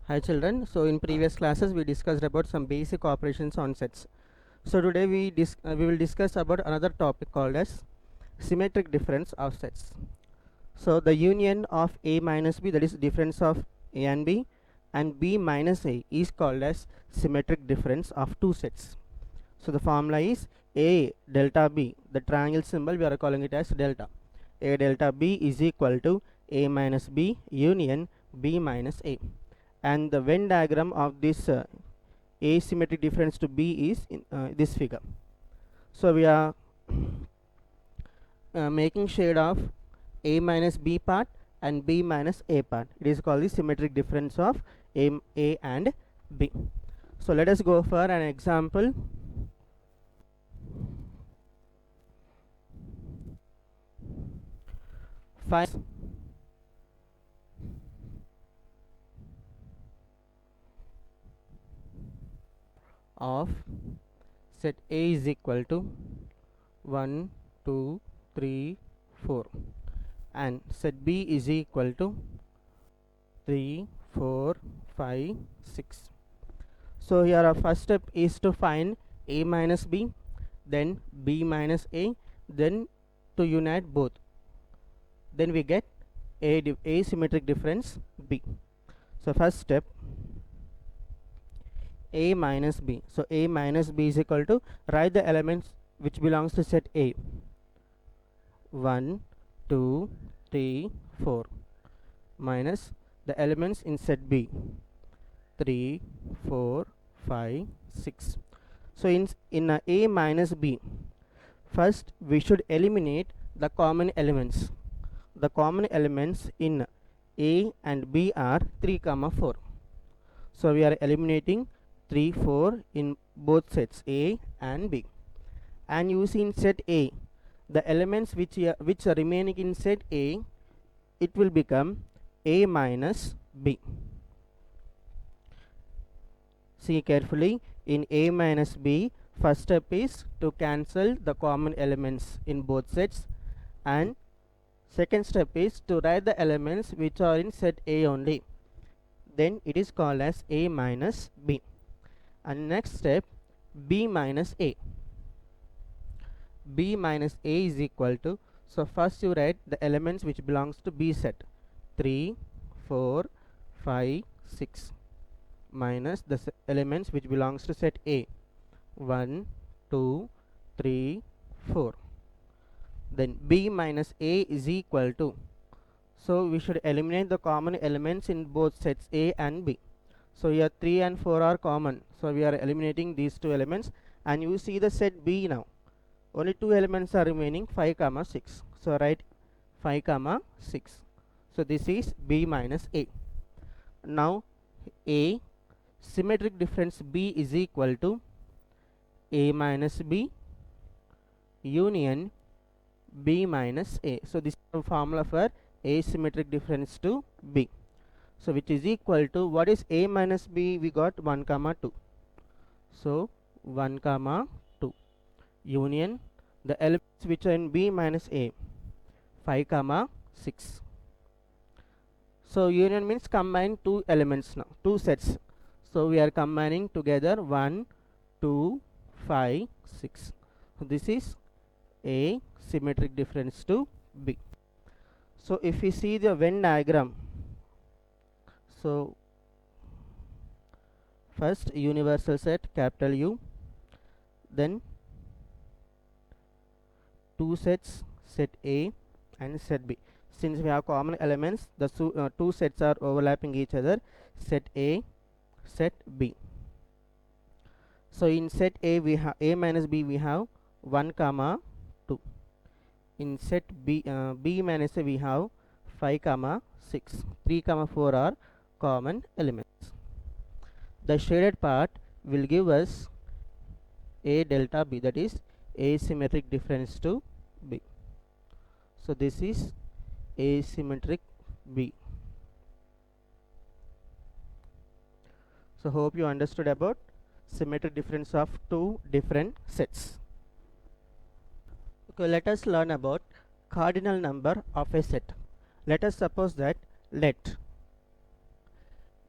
Hi children, so in previous classes we discussed about some basic operations on sets. So today we will discuss about another topic called as symmetric difference of sets. So the union of A minus B, that is difference of A and B minus A, is called as symmetric difference of two sets. So the formula is A delta B, the triangle symbol we are calling it as delta. A delta B is equal to A minus B union B minus A, and the Venn diagram of this asymmetric difference to B is in this figure. So we are making shade of A minus B part and B minus A part. It is called the symmetric difference of A and B. So let us go for an example. Find of set A is equal to 1, 2, 3, 4, and set B is equal to 3, 4, 5, 6. So here our first step is to find A minus B, then B minus A, then to unite both. Then we get asymmetric difference B. So first step, A minus B. So A minus B is equal to, write the elements which belongs to set A. 1, 2, 3, 4 minus the elements in set B. 3, 4, 5, 6. So in A minus B, first we should eliminate the common elements. The common elements in A and B are 3, 4. So we are eliminating 3, 4 in both sets A and B. And you see in set A, the elements which are remaining in set A, it will become A minus B. See carefully, in A minus B, first step is to cancel the common elements in both sets, and second step is to write the elements which are in set A only. Then it is called as A minus B. And next step, B minus A. B minus A is equal to, so first you write the elements which belongs to B set, 3, 4, 5, 6, minus the elements which belongs to set A, 1, 2, 3, 4. Then B minus A is equal to, so we should eliminate the common elements in both sets A and B. So here 3 and 4 are common, so we are eliminating these two elements, and you see the set B now. Only two elements are remaining, 5, 6. So write 5, 6. So this is B minus A. Now A symmetric difference B is equal to A minus B union B minus A. So this is the formula for asymmetric difference to B. So which is equal to, what is A minus B? We got 1, 2. So 1, 2 union the elements which are in B minus A, 5, 6. So union means combine two elements now, two sets. So we are combining together 1, 2, 5, 6. So this is A symmetric difference to B. So if we see the Venn diagram, so first universal set capital U, then two sets, set A and set B. Since we have common elements, the two sets are overlapping each other, set A, set B. So in set A we have A minus B, we have 1, 2. In set B, B minus A we have 5, 6. 3, 4 are common elements. The shaded part will give us A delta B, that is asymmetric difference to B. So this is asymmetric B. So hope you understood about symmetric difference of two different sets. Okay, let us learn about cardinal number of a set. Let us suppose that let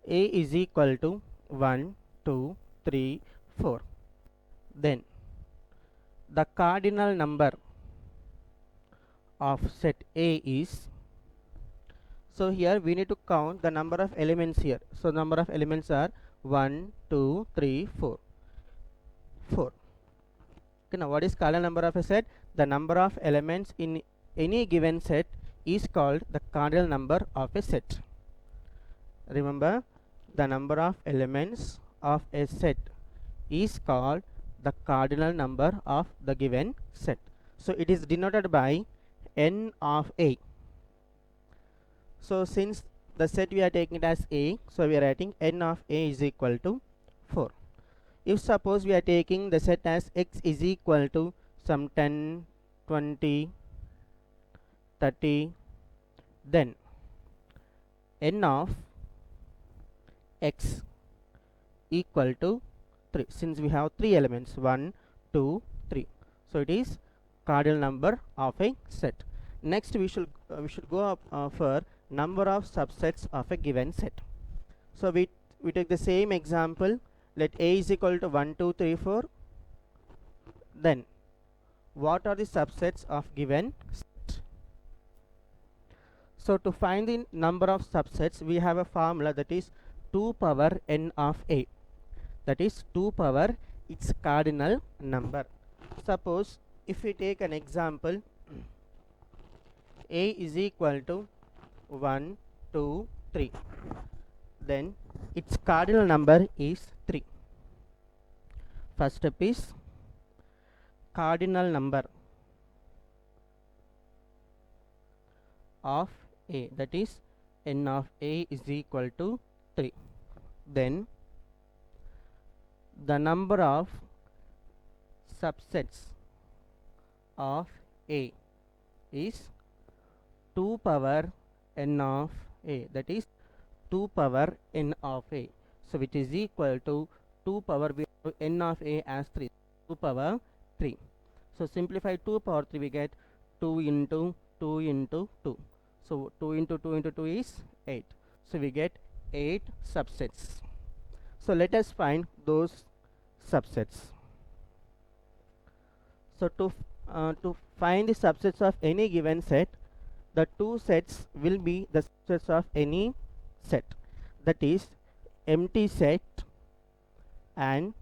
A is equal to 1, 2, 3, 4. Then the cardinal number of set A is, so here we need to count the number of elements here. So number of elements are 1, 2, 3, 4. 4. Okay, now what is cardinal number of a set? The number of elements in any given set is called the cardinal number of a set. Remember, the number of elements of a set is called the cardinal number of the given set. So it is denoted by n of A. So since the set we are taking it as A, so we are writing n of A is equal to 4. If suppose we are taking the set as x is equal to some 10, 20, 30, then n of x equal to 3, since we have 3 elements 1, 2, 3. So it is cardinal number of a set. Next we should go up for number of subsets of a given set. So we take the same example. Let A is equal to 1, 2, 3, 4. Then what are the subsets of given set? So to find the number of subsets, we have a formula, that is 2 power n of A. That is 2 power its cardinal number. Suppose if we take an example, A is equal to 1, 2, 3. Then its cardinal number is 3. First step is cardinal number of A, that is n of A is equal to 3. Then the number of subsets of A is 2 power n of A, that is 2 power n of A. So which is equal to 2 power, we have n of A as 3, 2 power 3. So simplify 2 power 3, we get 2 into 2 into 2. So 2 into 2 into 2 is 8. So we get 8 subsets. So let us find those subsets. So to find the subsets of any given set, the two sets will be the subsets of any set, that is empty set and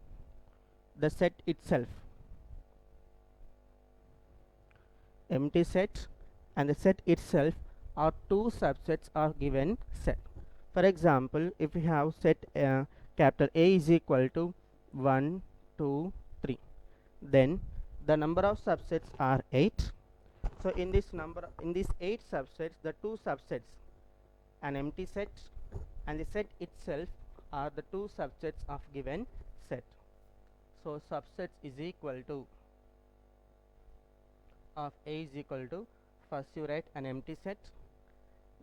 the set itself. Empty set and the set itself are two subsets of given set. For example, if we have set capital A is equal to 1, 2, 3, then the number of subsets are 8. So in this 8 subsets, the two subsets, an empty set and the set itself, are the two subsets of given set. So subsets is equal to of A is equal to, first you write an empty set,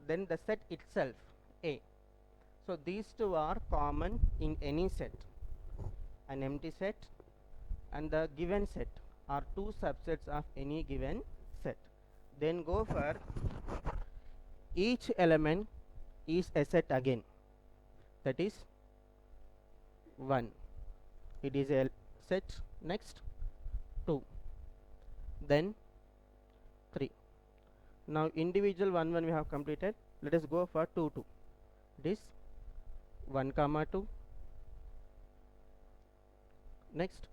then the set itself A. So these two are common in any set. An empty set and the given set are two subsets of any given set. Then go for each element is a set again, that is 1, it is a set. Next 2, then 3. Now individual 1 1 we have completed. Let us go for 2 2. It is 1 comma 2. Next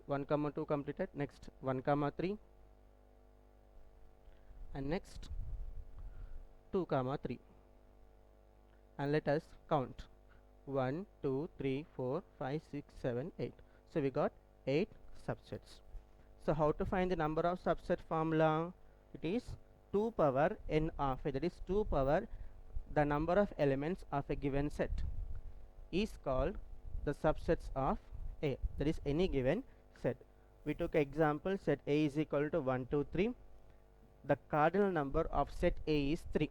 1 comma 2 completed. Next 1 comma 3, and next 2 comma 3. And let us count 1, 2, 3, 4, 5, 6, 7, 8. So we got 8 subsets. So how to find the number of subset formula? It is 2 power n of A, that is 2 power the number of elements of a given set is called the subsets of A, that is any given set. We took example set A is equal to 1, 2, 3. The cardinal number of set A is 3.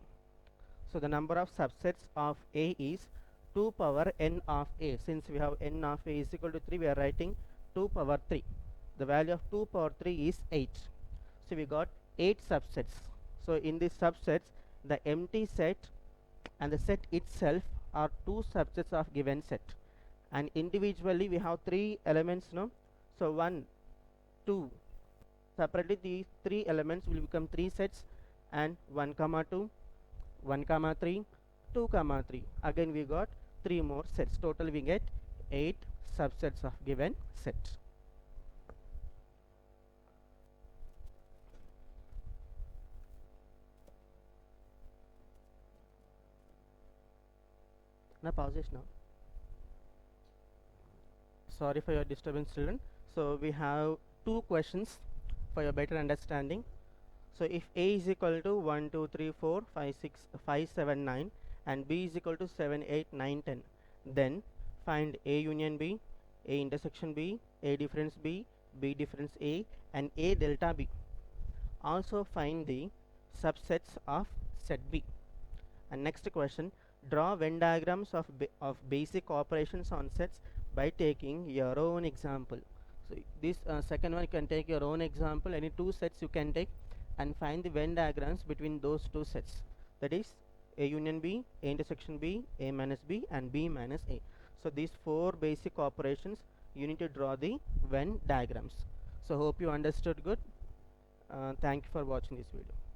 So the number of subsets of A is 2 power n of A. Since we have n of A is equal to 3, we are writing 2 power 3. The value of 2 power 3 is 8. So we got 8 subsets. So in these subsets, the empty set and the set itself are two subsets of given set, and individually we have three elements, no? So 1, 2, separately these three elements will become three sets, and 1 comma 2, 1 comma 3, 2 comma 3, again we got three more sets. Total we get 8 subsets of given set. Now pause this now. Sorry for your disturbance, children. So we have two questions for your better understanding. So if A is equal to 1, 2, 3, 4, 5, 6, 5, 7, 9 and B is equal to 7, 8, 9, 10, then find A union B, A intersection B, A difference B, B difference A, and A delta B. Also find the subsets of set B. And next question, draw Venn diagrams of basic operations on sets by taking your own example. So this second one, you can take your own example, any two sets you can take and find the Venn diagrams between those two sets, that is A union B, A intersection B, A minus B, and B minus A. So these four basic operations you need to draw the Venn diagrams. So hope you understood good. Thank you for watching this video.